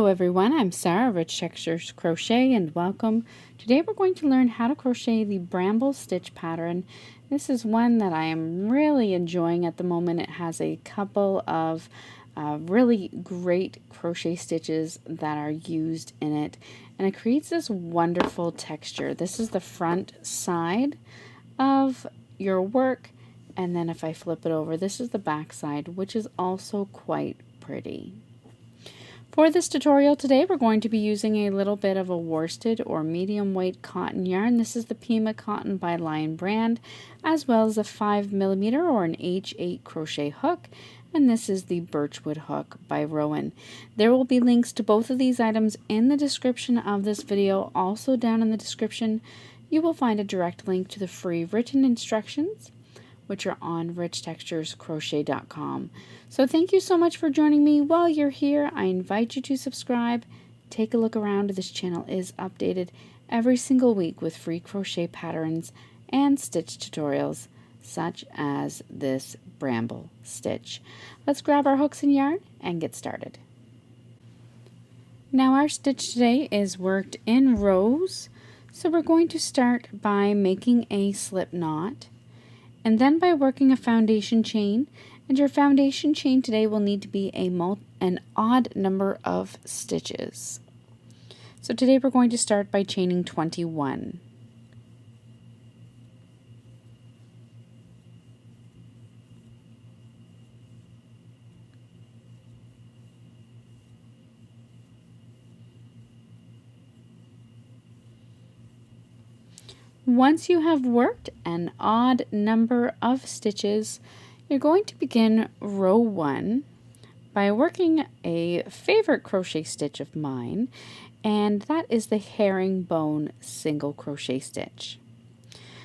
everyone, I'm Sarah, Rich Textures Crochet, and welcome. Today we're going to learn how to crochet the Bramble Stitch pattern. This is one that I am really enjoying at the moment. It has a couple of really great crochet stitches that are used in it, and it creates this wonderful texture. This is the front side of your work, and then if I flip it over, this is the back side, which is also quite pretty. For this tutorial today, we're going to be using a little bit of a worsted or medium weight cotton yarn. This is the Pima Cotton by Lion brand, as well as a 5mm or an H8 crochet hook, and this is the Birchwood hook by Rowan. There will be links to both of these items in the description of this video. Also down in the description, you will find a direct link to the free written instructions, which are on richtexturescrochet.com. So thank you so much for joining me. While you're here, I invite you to subscribe. Take a look around. This channel is updated every single week with free crochet patterns and stitch tutorials, such as this Bramble Stitch. Let's grab our hooks and yarn and get started. Now our stitch today is worked in rows, so we're going to start by making a slip knot, and then by working a foundation chain, and your foundation chain today will need to be an odd number of stitches. So today we're going to start by chaining 21. Once you have worked an odd number of stitches, you're going to begin row 1 by working a favorite crochet stitch of mine, and that is the herringbone single crochet stitch.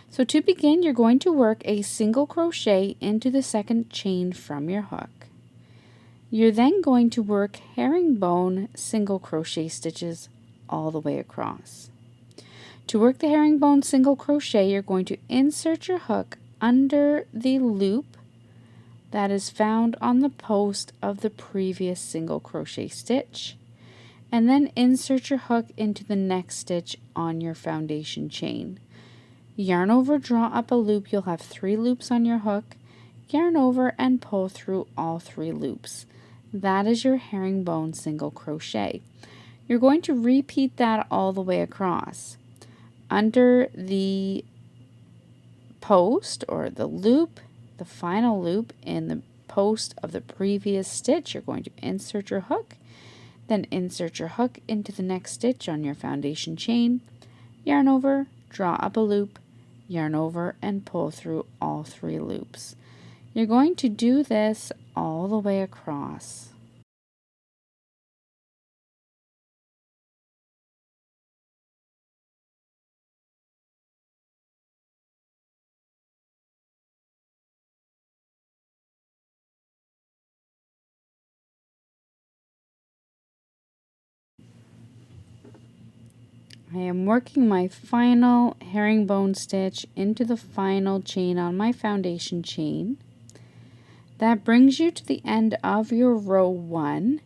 So to begin, you're going to work a single crochet into the second chain from your hook. You're then going to work herringbone single crochet stitches all the way across. To work the herringbone single crochet, you're going to insert your hook under the loop that is found on the post of the previous single crochet stitch, and then insert your hook into the next stitch on your foundation chain. Yarn over, draw up a loop. You'll have 3 loops on your hook. Yarn over and pull through all 3 loops. That is your herringbone single crochet. You're going to repeat that all the way across. Under the post or the loop, the final loop in the post of the previous stitch, you're going to insert your hook, then insert your hook into the next stitch on your foundation chain, yarn over, draw up a loop, yarn over, and pull through all 3 loops. You're going to do this all the way across. I am working my final herringbone stitch into the final chain on my foundation chain. That brings you to the end of your row 1.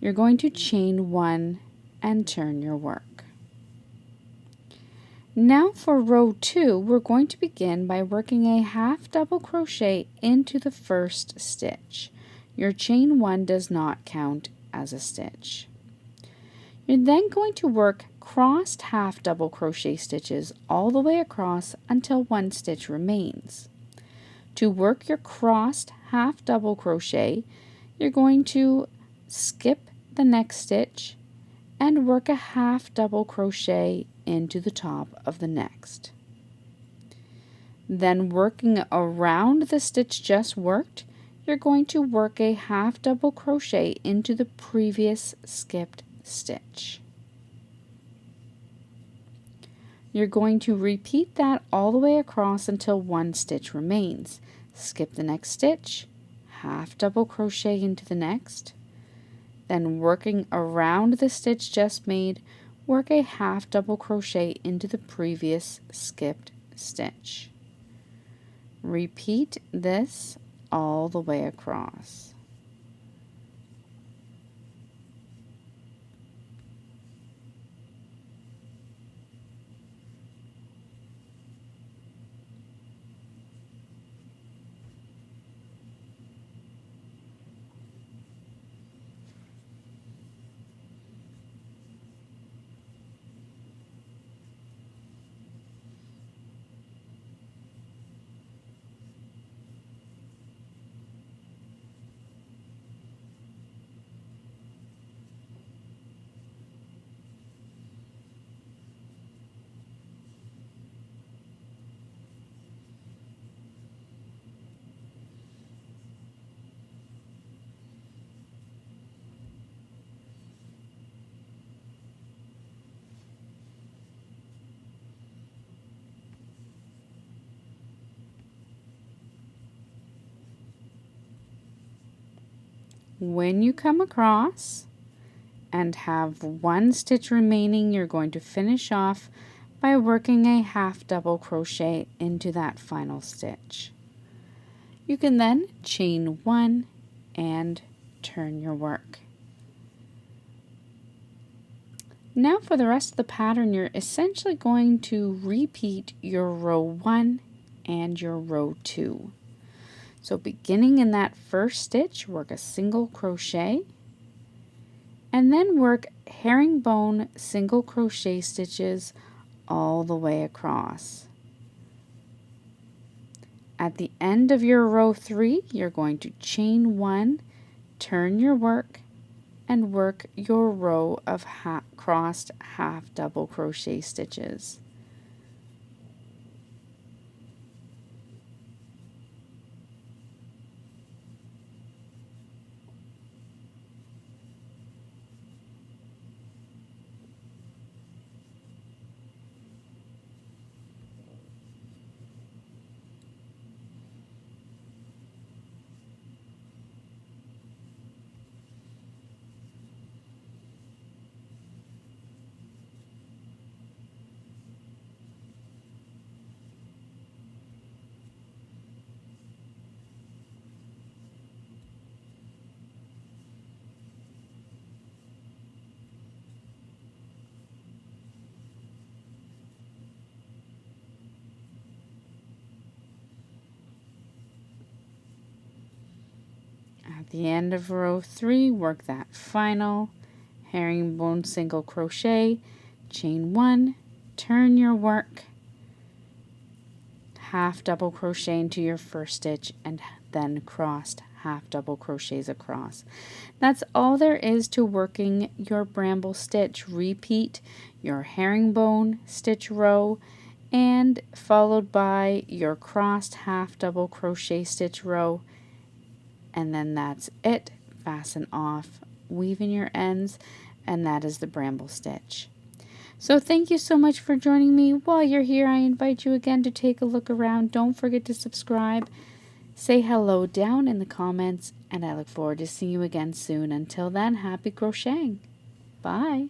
You're going to chain 1 and turn your work. Now for row 2, we're going to begin by working a half double crochet into the first stitch. Your chain 1 does not count as a stitch. You're then going to work crossed half double crochet stitches all the way across until 1 stitch remains. To work your crossed half double crochet, you're going to skip the next stitch and work a half double crochet into the top of the next. Then working around the stitch just worked, you're going to work a half double crochet into the previous skipped stitch. You're going to repeat that all the way across until 1 stitch remains. Skip the next stitch, half double crochet into the next, then working around the stitch just made, work a half double crochet into the previous skipped stitch. Repeat this all the way across. When you come across and have one stitch remaining, you're going to finish off by working a half double crochet into that final stitch. You can then chain 1 and turn your work. Now for the rest of the pattern, you're essentially going to repeat your row 1 and your row 2. So beginning in that first stitch, work a single crochet and then work herringbone single crochet stitches all the way across. At the end of your row 3, you're going to chain 1, turn your work, and work your row of crossed half double crochet stitches. At the end of row 3, work that final herringbone single crochet, chain 1, turn your work, half double crochet into your first stitch, and then crossed half double crochets across. That's all there is to working your bramble stitch. Repeat your herringbone stitch row and followed by your crossed half double crochet stitch row, and then that's it. Fasten off, weave in your ends, and that is the bramble stitch. So thank you so much for joining me. While you're here, I invite you again to take a look around. Don't forget to subscribe. Say hello down in the comments, and I look forward to seeing you again soon. Until then, happy crocheting. Bye.